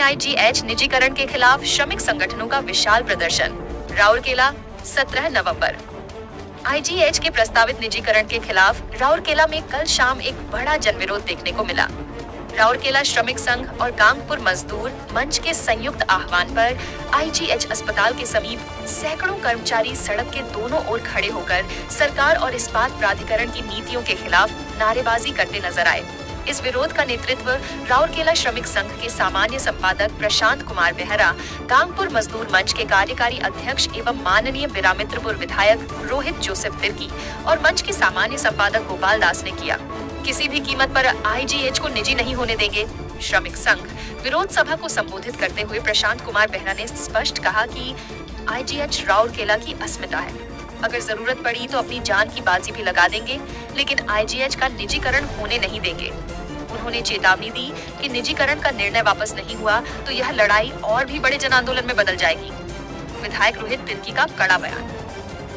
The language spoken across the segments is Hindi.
आईजीएच निजीकरण के खिलाफ श्रमिक संगठनों का विशाल प्रदर्शन। राउरकेला 17 नवंबर। आईजीएच के प्रस्तावित निजीकरण के खिलाफ राउरकेला में कल शाम एक बड़ा जनविरोध देखने को मिला। राउरकेला श्रमिक संघ और गांगपुर मजदूर मंच के संयुक्त आह्वान पर आईजीएच अस्पताल के समीप सैकड़ों कर्मचारी सड़क के दोनों ओर खड़े होकर सरकार और इस्पात प्राधिकरण की नीतियों के खिलाफ नारेबाजी करते नजर आए। इस विरोध का नेतृत्व राउरकेला श्रमिक संघ के सामान्य संपादक प्रशांत कुमार बेहरा, गांगपुर मजदूर मंच के कार्यकारी अध्यक्ष एवं माननीय बिरामित्रपुर विधायक रोहित जोसेफ तिर्की और मंच के सामान्य संपादक गोपाल दास ने किया। किसी भी कीमत पर आईजीएच को निजी नहीं होने देंगे। श्रमिक संघ विरोध सभा को संबोधित करते हुए प्रशांत कुमार बेहरा ने स्पष्ट कहा कि आईजीएच राउरकेला की अस्मिता है। अगर जरूरत पड़ी तो अपनी जान की बाजी भी लगा देंगे, लेकिन आईजीएच का निजीकरण होने नहीं देंगे। उन्होंने चेतावनी दी कि निजीकरण का निर्णय वापस नहीं हुआ तो यह लड़ाई और भी बड़े जन आंदोलन में बदल जाएगी। विधायक रोहित तिर्की का कड़ा बयान।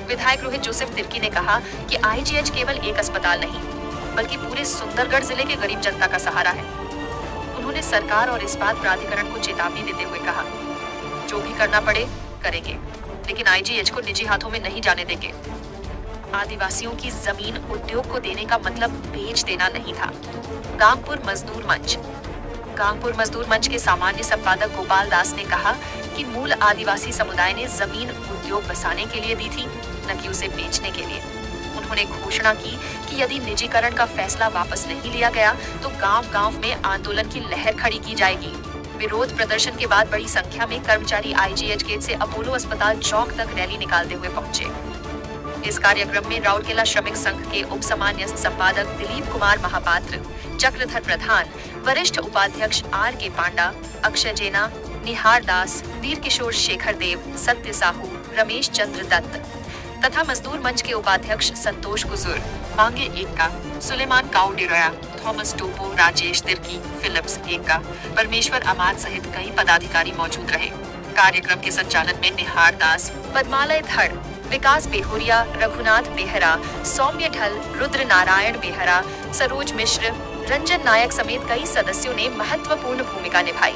विधायक रोहित जोसेफ तिर्की ने कहा कि आईजीएच केवल एक अस्पताल नहीं, बल्कि पूरे सुंदरगढ़ जिले के गरीब जनता का सहारा है। उन्होंने सरकार और इस्पात प्राधिकरण को चेतावनी देते हुए कहा, जो भी करना पड़े करेंगे, लेकिन आईजीएच को निजी हाथों में नहीं जाने देंगे। आदिवासियों की जमीन उद्योग को देने का मतलब बेच देना नहीं था। गांगपुर मजदूर मंच। गांगपुर मजदूर मंच के सामान्य संपादक गोपाल दास ने कहा कि मूल आदिवासी समुदाय ने जमीन उद्योग बसाने के लिए दी थी, न कि उसे बेचने के लिए। उन्होंने घोषणा की कि यदि निजीकरण का फैसला वापस नहीं लिया गया तो गांव-गांव में आंदोलन की लहर खड़ी की जाएगी। विरोध प्रदर्शन के बाद बड़ी संख्या में कर्मचारी आईजीएच गेट से अपोलो अस्पताल चौक तक रैली निकालते हुए पहुंचे। इस कार्यक्रम में राउरकेला श्रमिक संघ के उप सामान्य संपादक दिलीप कुमार महापात्र, चक्रधर प्रधान, वरिष्ठ उपाध्यक्ष आर के पांडा, अक्षय जेना, निहार दास, वीर किशोर शेखर देव, सत्य साहू, रमेश चंद्र दत्त तथा मजदूर मंच के उपाध्यक्ष संतोष गुजर, मांगे एक्का, सुलेमान काउडिरोया, थॉमस टोपो, राजेश तिर्की, फिलिप्स एक्का, परमेश्वर अमात सहित कई पदाधिकारी मौजूद रहे। कार्यक्रम के संचालन में निहार दास, पद्मालय धड़, विकास बेहुरिया, रघुनाथ बेहरा, सौम्य ढल, रुद्र नारायण बेहरा, सरोज मिश्र, रंजन नायक समेत कई सदस्यों ने महत्वपूर्ण भूमिका निभाई।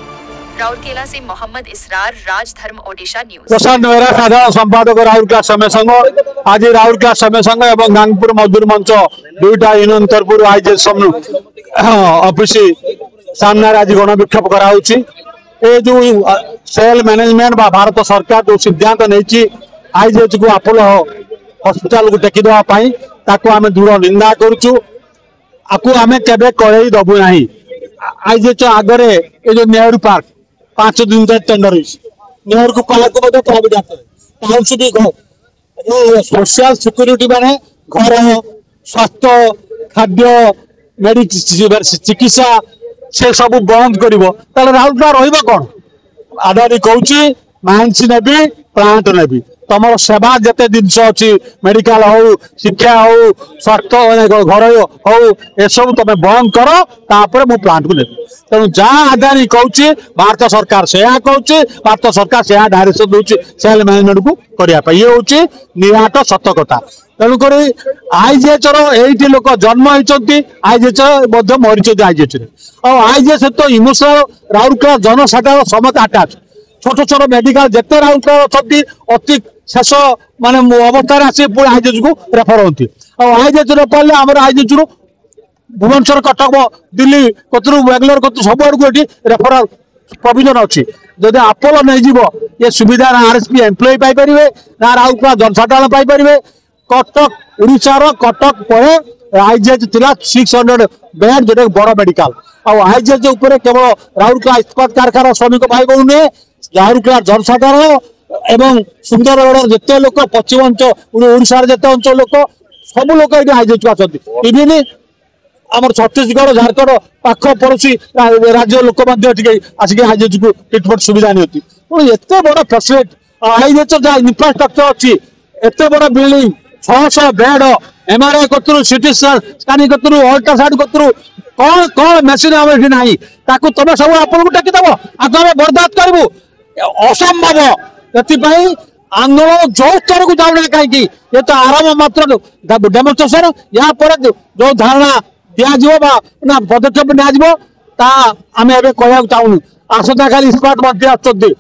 राउरकेला से मोहम्मद इसरार, राजधर्म ओडिशा न्यूज। प्रशांत बेहरा साधारण संपादक राउरकेला श्रमिक संघ। आज राउरकेला श्रमिक संघ और गांगपुर मजदूर मंच दुईटा यूनियन तरफ आईजीएच ऑफिस सामने आज गण विक्षोभ कर जो सेल मैनेजमेंट भारत सरकार जो सिद्धांत नहीं आईजीएच को अपोलो हॉस्पिटल को टेकी देवाई आम दृढ़ निंदा करुचु। आम केबे कड़े दबू ना। आईजीएच आगे ये जो नेहरू पार्क 5 दिन तक टेंडर नेहरू को कला को टाउनशिप सोशल सिक्योरिटी माने घर, स्वास्थ्य, खाद्य, मेडिसिन, चिकित्सा से सब बंद कर राउरकेला रहा कौन? आडानी कहूँ माइंस नेबी, प्लांट नेबी, तुम सेवा जिते जिनस अच्छी मेडिकल हो, शिक्षा हो, स्वास्थ्य घर हो, ये सब तुम बंद कर मु प्लांट को नेबी। तेणु जहाँ आदानी कहूँ भारत सरकार से कहूँ, भारत सरकार से डायरेक्शन दूसरी सेल मैनेजमेंट को करने। ये हूँ निराट सत कथा। तेणुक आईजीएच रही लोक जन्म होती आईजीएच मरी आईजीएच आईजीएच तो इमोशनल राउरकेला जनसाधारण समस्त आटाच छोट छोट मेडिकल जिते राउरकेला अच्छी अति शेष माने अवस्था आसी पुणी आईजीएच को रेफर होती आईजीएच रेफर आम आईजीएच रु भुवनेश्वर, कटक, दिल्ली कतु बेंगलोर कतु सब आड़ को रेफराल प्रोविजन अच्छी। जदि अपोलो नहीं ये सुविधा ना आरएसपी एम्प्लॉय पाइपर ना राउरकेला जनसाधारण पाइपर। कटक उड़ीसार कटक पर आईजीएच थिला 600 बेड जो बड़ मेडिकल आईजीएच केवल राउरकेला इस्पात कारखाना श्रमिक भाई बहन राउरकेला जनसाधारण एवं सुंदरगढ़ जिते लोक पश्चिम अंचल ओडिशार जिते अंचल लोक सब लोक ये आईजीएच को आसती। इवन आम छत्तीसगढ़, झारखंड पाख पड़ोशी राज्य लोक आसिक आईजीएच को ट्रिटमेंट सुविधा नहीं एत बड़ फैसिलिटी आईजीएच इंफ्रास्ट्रक्चर अच्छी एत बड़ बिल्डिंग 600 बेड एमआरआई कतु सीटी स्कानिंग कतु अल्ट्रासाउंड कतु कौन कौन मेसीन आम ना तुम सब आपन को टेकीदेव आगे आम बर्दाश्त करूँ असंभव। से आंदोलन जो स्तर को जाऊना कहीं ये तो आरंभ मात्र डेमोन्स्ट्रेशन या जो धारणा दिज्व पदक्षेप निया आम ए कहना चाहूँ आसंता काली इस्पात मंत्री आसुच्चंती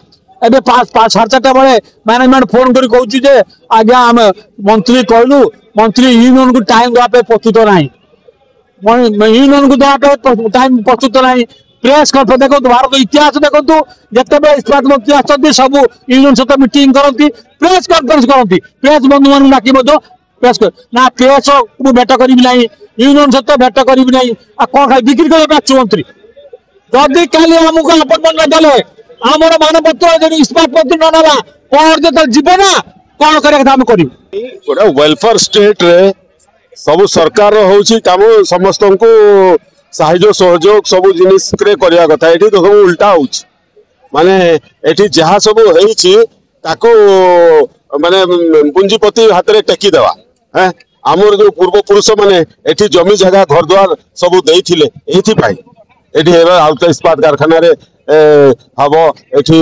एबे 4:30 बेले मैनेजमेंट फोन करी कहूची जे आज्ञा आम मंत्री कहलु मंत्री यूनियन को टाइम दवा पे प्रस्तुत नहीं यूनियन को दवा पे टाइम प्रस्तुत नहीं प्रेस कॉन्फ्रेंस देखो भारत इतिहास देखो जिते इस्पात मंत्री आसती सब यूनियन सहित मीटिंग करती प्रेस कॉन्फ्रेंस करती प्रेस बंधु मान डाकी प्रेस ना प्रेस को भेट करी ना यूनियन सहित भेट करी ना कौन खाई बिक्री कर मंत्री जदि काली आमको अपॉइंटमेंट देले आमर मानपत्र इस्पात मंत्री न नाला पर जो जीव ना कौन कर वेलफेयर स्टेट रे सब सरकार होची काम समस्त को साहाय्य सहयोग सब जिनिस करया कथा एठी तो सब उल्टा होची माने एठी जहा सब हेची ताको माने पुंजीपति हाथ रे टेकी देवा हैं आमर जो पूर्व पुरुष माने एठी जमी जगह घर द्वार सब देइथिले एथि पाई एठी हेबा आउटा इस्पात कारखाना रे हम एठी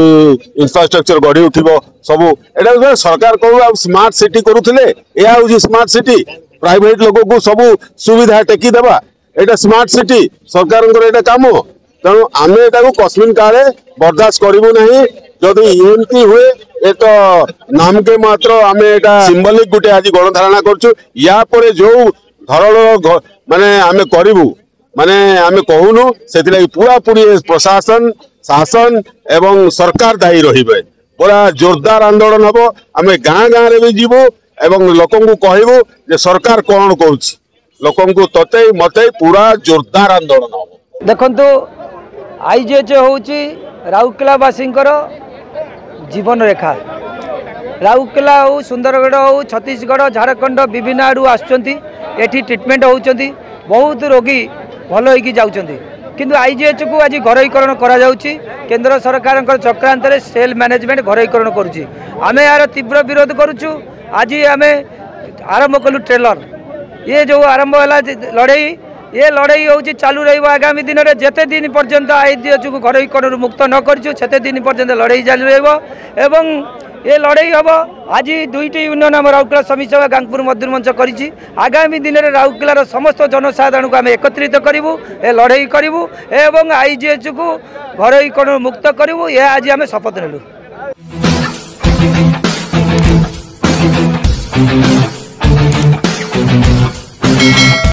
इंफ्रास्ट्रक्चर गढ़ी उठिबो सब एटा सरकार को स्मार्ट सिटी करूथिले या होची स्मार्ट सिटी प्राइवेट लोग को सब सुविधा टेकी देवा एटा स्मार्ट सिटी सरकार एटा काम तेणु आम एटा कस्मिन काले बर्दाश्त करूँ ना जदि एमती हुए ये तो नाम के मात्र आम एटा सिंबलिक गोटे आज गणधारणा करूँ या पर जो धरण माने आम करूँ माने आम कहूनु से पूरा पूरी प्रशासन शासन एवं सरकार दायी रहिबे पूरा जोरदार आंदोलन हम आम गाँ गाँव रे भी जीवु एवं लोक कहबू जे सरकार कौन करुच्ची लोक तते मते पूरा जोरदार आंदोलन हम देखंतु आईजीएच होउची राउरकेलावासी जीवन रेखा राउरकेला हो सुंदरगढ़ हो छत्तीसगढ़ झारखंड विभिन्न आड़ू आसुचंती एठी ट्रीटमेंट होउचंती बहुत रोगी भल होइकी जाउचंती किंतु आईजीएच को आज घरोईकरण करा जाउची केंद्र सरकार चक्रांत सेल मैनेजमेंट घरोईकरण करुची आमे यार तीव्र विरोध करुचु आज आमे आरंभ कलु ट्रेलर ये जो आरंभ है लड़ई ये लड़ई हूँ चालू रगामी दिन में जिते दिन पर्यंत आईजीएच को घरोईकरण मुक्त न करते दिन पर्यंत लड़ई चालू एवं ये लड़ई हम आज दुईटी यूनियन आम राउरकेला श्रमिक सभा गांगपुर मजदूर मंच करी आगामी दिन में राउरकेलार समस्त जनसाधारण को आम एकत्रित करूँ ए लड़ई करूँ एवं आईजीएच को घरोईकरण मुक्त करूँ यह आज आम शपथ नेलु।